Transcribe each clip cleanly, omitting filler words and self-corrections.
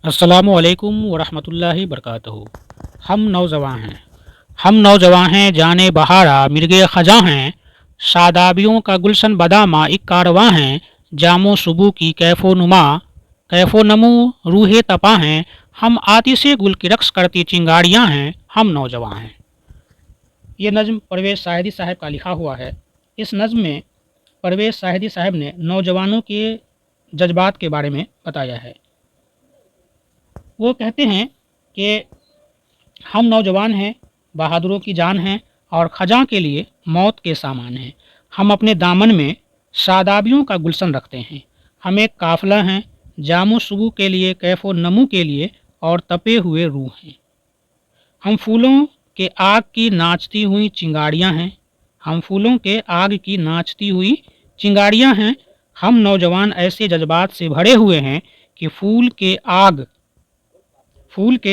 अस्सलामु अलैकुम वरहमतुल्लाहि बरकातहू। हम नौजवां हैं जाने बहारा मिर्गे खजा हैं, शादाबियों का गुलशन बदामा एक कारवां हैं, जामो सुबू की कैफो नमू रूहे तपा हैं, हम आतिशे गुल की रक्स करती चिंगारियां हैं, हम नौजवां हैं। ये नज़्म परवेज़ साहिदी साहब का लिखा हुआ है। इस नज़्म में परवेज़ साहिदी साहब ने नौजवानों के जज्बात के बारे में बताया है। वो कहते हैं कि हम नौजवान हैं, बहादुरों की जान हैं और खजा के लिए मौत के सामान हैं। हम अपने दामन में शादाबियों का गुलशन रखते हैं। हम एक काफ़िला हैं, जामो सुबू के लिए, कैफो नमू के लिए और तपे हुए रूह हैं। हम फूलों के आग की नाचती हुई चिंगारियां हैं। हम फूलों के आग की नाचती हुई चिंगारियां हैं। हम नौजवान ऐसे जज्बात से भरे हुए हैं कि फूल के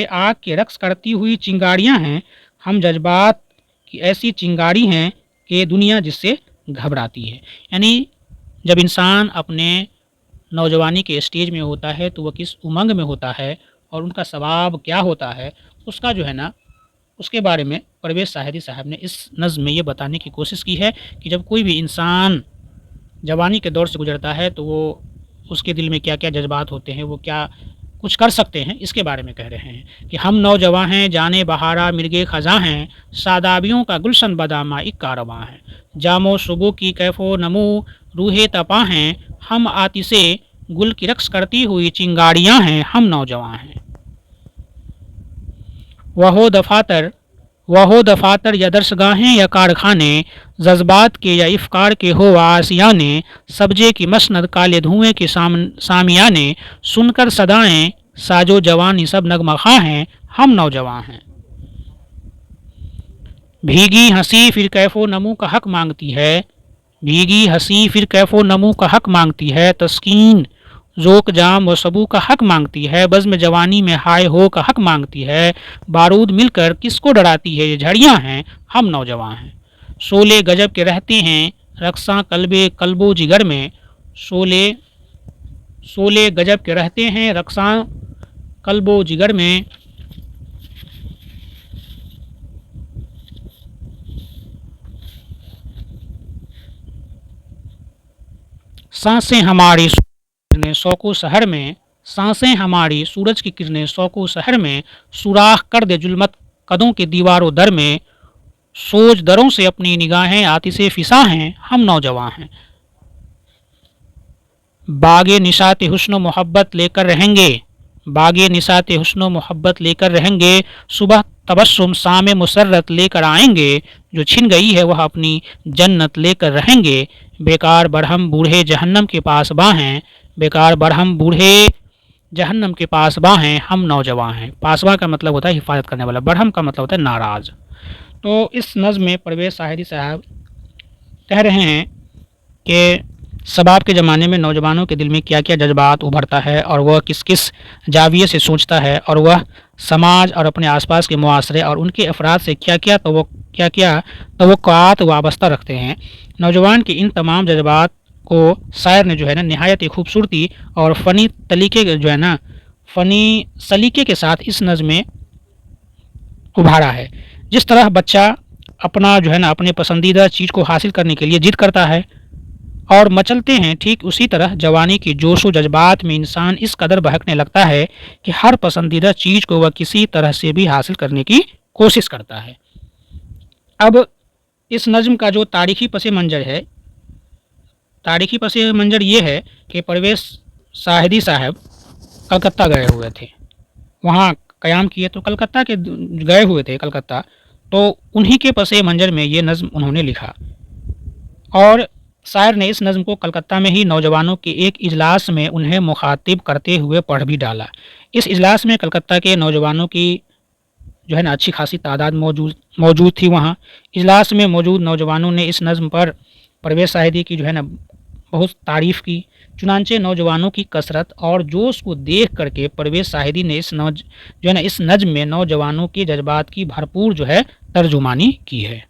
आग के रक्स करती हुई चिंगारियां हैं। हम जज्बात की ऐसी चिंगारी हैं कि दुनिया जिससे घबराती है। यानी जब इंसान अपने नौजवानी के स्टेज में होता है तो वह किस उमंग में होता है और उनका स्वभाव क्या होता है, उसका जो है ना, उसके बारे में परवेज़ साहिदी साहब ने इस नज़्म में ये बताने की कोशिश की है कि जब कोई भी इंसान जवानी के दौर से गुजरता है तो वो उसके दिल में क्या क्या जज्बात होते हैं, वो क्या कुछ कर सकते हैं, इसके बारे में कह रहे हैं कि हम नौजवां हैं जाने बहारा मिर्गे खजा हैं, शादाबियों का गुलशन बदामा एक कारवां है, जामो सुबह की कैफो नमू रूहे तपा हैं, हम आतिशे गुल की रक्स करती हुई चिंगारियां हैं, हम नौजवां हैं। वहो दफातर या दर्सगाहें या कारखाने, जज्बात के या इफ्कार के हो आसियाने, सब्जे की मसनद काले धुएं के सामियाने, सुनकर सदाएं साजो जवानी सब नगमखा हैं, हम नौजवां हैं। भीगी हंसी फिर कैफो नमू का हक मांगती है, भीगी हंसी फिर कैफो नमू का हक मांगती है, तस्कीन ज़ोक जाम व सबू का हक मांगती है, बज़्म जवानी में हाय हो का हक मांगती है, बारूद मिलकर किसको डराती है ये झड़ियाँ हैं, हम नौजवां हैं। शोले गजब के रहते हैं रक्सा कल्बो जिगर में, शोले गजब के रहते हैं रक्सा कल्बो जिगर में, सांसें हमारी किरणें शौको शहर में, सांसें हमारी सूरज की किरणें शौको शहर में, सुराख कर दे जुल्मत कदों के दीवारों दर में, सोच दरों से अपनी निगाहें आतिशे फिसा हैं, हम नौजवां हैं। बागे निशाते हुस्न मोहब्बत लेकर रहेंगे, बागे निशाते हुस्न मोहब्बत लेकर रहेंगे, सुबह तबस्सुम सामे मुसर्रत लेकर आएंगे, जो छिन गई है वह अपनी जन्नत लेकर रहेंगे, बेकार बरहम बूढ़े जहन्नम के पास बाहें, बेकार बरहम बूढ़े जहन्नम के पासबा हैं, हम नौजवां हैं। पासबा का मतलब होता है हिफाजत करने वाला, बरहम का मतलब होता है नाराज़। तो इस नज़्म में परवेज़ साहिदी साहब कह रहे हैं कि शबाब के ज़माने में नौजवानों के दिल में क्या क्या जज्बात उभरता है और वह किस किस जाविये से सोचता है और वह समाज और अपने आसपास के मुआशरे और उनके अफराद से क्या क्या तवक्कुआत वाबस्ता रखते हैं। नौजवान के इन तमाम जज्बात को शायर ने जो है ना नहायत खूबसूरती और फ़नी सलीके के साथ इस नज़्म में उभारा है। जिस तरह बच्चा अपना जो है ना अपने पसंदीदा चीज़ को हासिल करने के लिए जिद करता है और मचलते हैं, ठीक उसी तरह जवानी की जोश व जज्बात में इंसान इस कदर बहकने लगता है कि हर पसंदीदा चीज़ को वह किसी तरह से भी हासिल करने की कोशिश करता है। अब इस नज़्म का जो तारीख़ी पस मंज़र ये है कि परवेज़ साहिदी साहब कलकत्ता गए हुए थे, वहाँ क़याम किए, तो कलकत्ता के गए हुए थे कलकत्ता, तो उन्हीं के पस मंज़र में ये नज़्म उन्होंने लिखा और शायर ने इस नज़्म को कलकत्ता में ही नौजवानों के एक इजलास में उन्हें मुखातिब करते हुए पढ़ भी डाला। इस इजलास में कलकत्ता के नौजवानों की जो है ना अच्छी खासी तादाद मौजूद थी। वहाँ इजलास में मौजूद नौजवानों ने इस नज़्म पर परवेज़ साहिदी की जो है ना बहुत तारीफ़ की। चुनांचे नौजवानों की कसरत और जोश को देख करके परवेज़ साहिदी ने इस नज़्म में नौजवानों के जज्बात की भरपूर जो है तर्जुमानी की है।